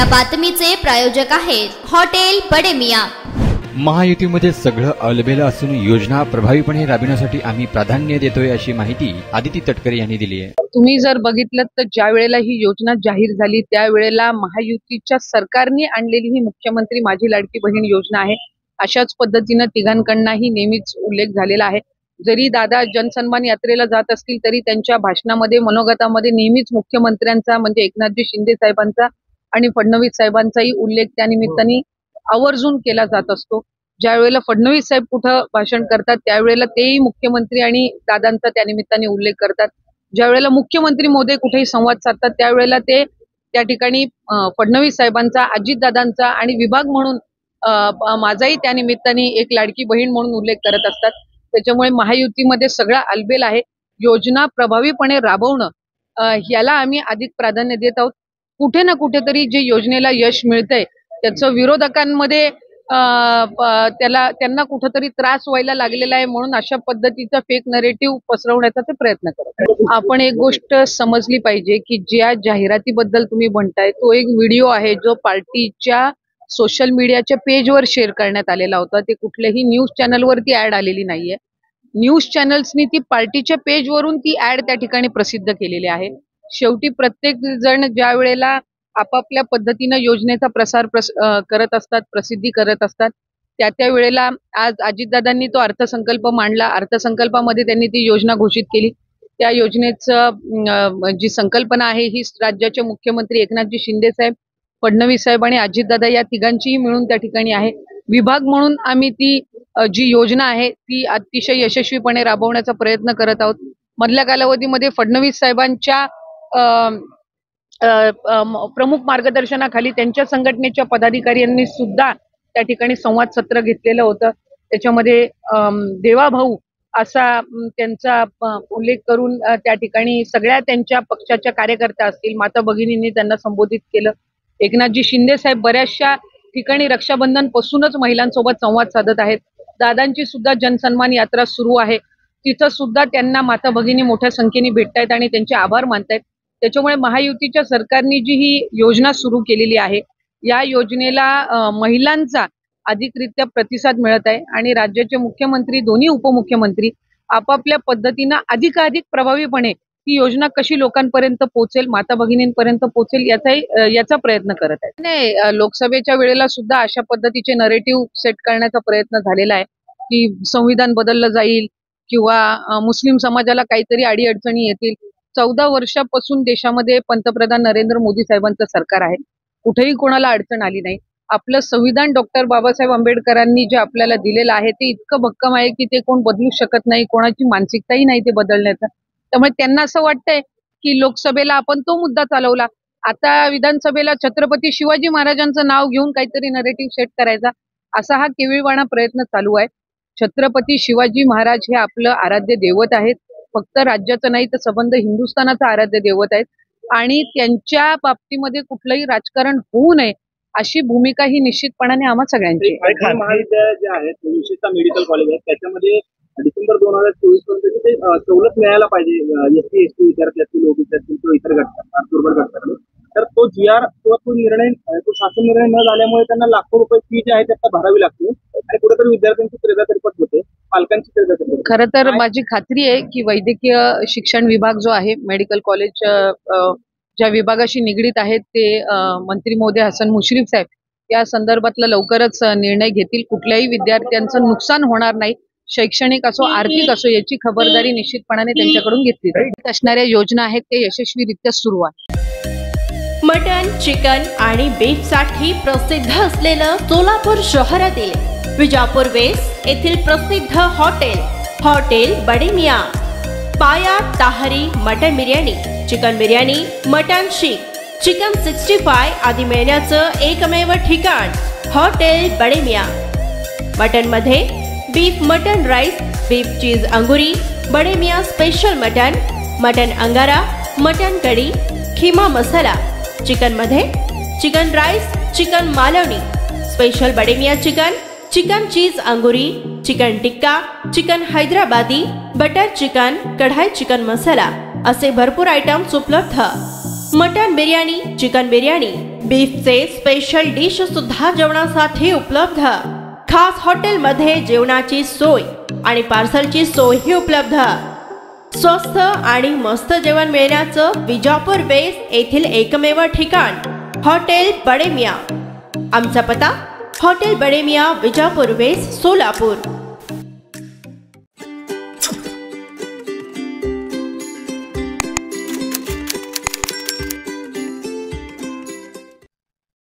या बातमीचे प्रायोजक आहेत हॉटेल बडे मियां। महायुतीमध्ये सगळं अवलंबलेलं असून योजना प्रभावीपणे राबविण्यासाठी आम्ही प्राधान्य देतोय, अशी माहिती आदिती तटकरे यांनी दिली आहे। तुम्ही जर बघितलं तर ज्या वेळेला ही योजना जाहीर झाली त्यावेळेला महायुतीच्या सरकारने आणलेली ही मुख्यमंत्री माझी लाडकी बहीण योजना आहे। अशाच पद्धतीने तिघांकडूनही नेहमीच उल्लेख झालेला आहे। जरी दादा जनसन्मान यात्रेला जात असतील तरी त्यांच्या भाषणामध्ये मनोगतामध्ये नेहमीच मुख्यमंत्र्यांचा म्हणजे एकनाथजी शिंदे साहेबांचा आणि फडणवीस साहेबांचाही उल्लेख त्या निमित्ताने आवर्जून केला जात असतो। ज्या वेळेला फडणवीस साहेब कुठं भाषण करतात त्यावेळेला तेही मुख्यमंत्री आणि दादांचा त्या निमित्ताने उल्लेख करतात। ज्या वेळेला मुख्यमंत्री मोदी कुठेही संवाद साधतात त्यावेळेला ते त्या ठिकाणी फडणवीस साहेबांचा, अजितदादांचा आणि विभाग म्हणून माझाही त्या निमित्ताने एक लाडकी बहीण म्हणून उल्लेख करत असतात। त्याच्यामुळे महायुतीमध्ये सगळा अलबेल आहे। योजना प्रभावीपणे राबवणं याला आम्ही अधिक प्राधान्य देत आहोत। कुठे ना कुठेतरी जे योजनेला यश मिळतंय त्याचं विरोधकांमध्ये त्यांना कुठेतरी त्रास व्हायला लागलेला आहे, म्हणून अशा पद्धतीचा फेक नरेटिव्ह पसरवण्याचा ते प्रयत्न करत आहेत। आपण एक गोष्ट समजली पाहिजे की ज्या जाहिरातीबद्दल तुम्ही म्हणताय तो एक व्हिडिओ आहे जो पार्टीच्या सोशल मीडियाच्या पेजवर शेअर करण्यात आलेला होता। ते कुठल्याही न्यूज चॅनलवरती ऍड आलेली नाहीये। न्यूज चॅनल्सनी ती पार्टीच्या पेजवरून ती ऍड त्या ठिकाणी प्रसिद्ध केलेली आहे। शेवटी प्रत्येक जण ज्या वेळेला आपापल्या पद्धतीने योजनेचा प्रसार करत असतात, प्रसिद्धी करत असतात, त्या वेळेला आज अजितदादांनी तो अर्थसंकल्प मांडला। अर्थसंकल्पामध्ये त्यांनी ती योजना घोषित केली। त्या योजनेचं जी संकल्पना आहे ही राज्याचे मुख्यमंत्री एकनाथजी शिंदे साहेब, फडणवीस साहेब आणि अजितदादा या तिघांचीही मिळून त्या ठिकाणी आहे। विभाग म्हणून आम्ही ती जी योजना आहे ती अतिशय यशस्वीपणे राबवण्याचा प्रयत्न करत आहोत। मधल्या कालावधीमध्ये फडणवीस साहेबांच्या प्रमुख मार्गदर्शनाखाली त्यांच्या संघटनेच्या पदाधिकाऱ्यांनी सुद्धा त्या ठिकाणी संवाद सत्र घेतलेलं होतं। त्याच्यामध्ये देवाभाऊ असा त्यांचा उल्लेख करून त्या ठिकाणी सगळ्या त्यांच्या पक्षाच्या कार्यकर्त्या असतील, माता भगिनींनी त्यांना संबोधित केलं। एकनाथजी शिंदे साहेब बऱ्याचशा ठिकाणी रक्षाबंधन पासूनच महिलांसोबत संवाद साधत आहेत। दादांची सुद्धा जनसन्मान यात्रा सुरू आहे, तिथं सुद्धा त्यांना माता भगिनी मोठ्या संख्येने भेटतायत आणि त्यांचे आभार मानतायत। त्याच्यामुळे महायुतीच्या सरकारने जी ही योजना सुरू केलेली आहे या योजनेला महिलांचा अधिकरित्या प्रतिसाद मिळत आहे आणि राज्याचे मुख्यमंत्री, दोन्ही उपमुख्यमंत्री आपापल्या पद्धतीनं अधिकाधिक प्रभावीपणे ही योजना कशी लोकांपर्यंत पोहोचेल, माता भगिनींपर्यंत पोहोचेल याचा प्रयत्न करत आहेत। नाही, लोकसभेच्या वेळेला सुद्धा अशा पद्धतीचे नरेटिव्ह सेट करण्याचा प्रयत्न झालेला आहे की संविधान बदललं जाईल किंवा मुस्लिम समाजाला काहीतरी अडीअडचणी येतील। 14 वर्षापासून देशामध्ये पंतप्रधान नरेंद्र मोदी साहेबांचं सरकार आहे, कुठेही कोणाला अडचण आली नाही। आपलं संविधान डॉक्टर बाबासाहेब आंबेडकरांनी जे आपल्याला दिलेलं आहे ते इतकं भक्कम आहे की ते कोण बदलू शकत नाही, कोणाची मानसिकताही नाही ते बदलण्याचं। त्यामुळे त्यांना असं वाटतंय की लोकसभेला आपण तो मुद्दा चालवला, आता विधानसभेला छत्रपती शिवाजी महाराजांचं नाव घेऊन काहीतरी नरेटिव्ह सेट करायचा, असा हा केविळवाणा प्रयत्न चालू आहे। छत्रपती शिवाजी महाराज हे आपलं आराध्य दैवत आहेत, फक्त राज्याचं नाही तर संबंध हिंदुस्थानाचं आराध्य दैवत आहेत आणि त्यांच्या बाबतीमध्ये कुठलंही राजकारण होऊ नये अशी भूमिका ही निश्चितपणाने आम्हा सगळ्यांची आहे। महाविद्यालय जे आहेत विशेषतः मेडिकल कॉलेज आहेत त्याच्यामध्ये डिसेंबर 2024 पर्यंत ते सवलत मिळायला पाहिजे एसटी एसटी विद्यार्थी असतील, ओबीसी असतील किंवा इतर घटकांना, दुर्बल घटकांना। तर तो जीआर किंवा तो निर्णय, तो शासन निर्णय न झाल्यामुळे त्यांना लाखो रुपये फी जी आहे त्या भरावी लागते आणि कुठेतरी विद्यार्थ्यांची त्रेधातरीपत होते, पालकांची त्रेधातरीपत होते। खरं तर माझी खात्री आहे की वैद्यकीय शिक्षण विभाग जो आहे, मेडिकल कॉलेज ज्या विभागाशी निगडीत आहेत ते मंत्री महोदय हसन मुश्रीफ साहेब या संदर्भातला लवकरच निर्णय घेतील। कुठल्याही विद्यार्थ्यांचं नुकसान होणार नाही, शैक्षणिक असो आर्थिक असो याची खबरदारी निश्चितपणाने त्यांच्याकडून घेतली जाईल। असणाऱ्या योजना आहेत ते यशस्वीरित्या सुरू आहे। मटन, चिकन आणि बीफ साठी प्रसिद्ध असलेलं सोलापूर शहरातील विजापूर वेस्ट येथील प्रसिद्ध hotel Bade Miyan. Paya tahari mutton biryani, chicken biryani, mutton seekh, chicken 65 आदी मिळण्याचं एकमेव ठिकाण हॉटेल बडे मियां। मटन मध्ये beef mutton rice, beef cheese angoori, Bade Miyan special mutton, mutton angara, mutton kadhi, keema masala. Chicken मध्ये chicken rice, chicken Malvani, special Bade Miyan chicken, chicken cheese angoori, chicken tikka, chicken Hyderabadi, butter chicken, kadai chicken masala असे भरपूर आयटम्स उपलब्ध। मटन बिर्याणी, चिकन बिर्याणी, बीफचे स्पेशल डिश सुद्धा जेवणासाठी उपलब्ध। खास हॉटेलमध्ये जेवणाची सोय आणि पार्सलची सोयही उपलब्ध। स्वस्त आणि मस्त जेवण मिळण्याचं विजापूर वेस्ट येथील एकमेव ठिकाण हॉटेल बडे मियां। आमचा पत्ता हॉटेल बडे मियां, विजापूर वेस्ट, सोलापूर।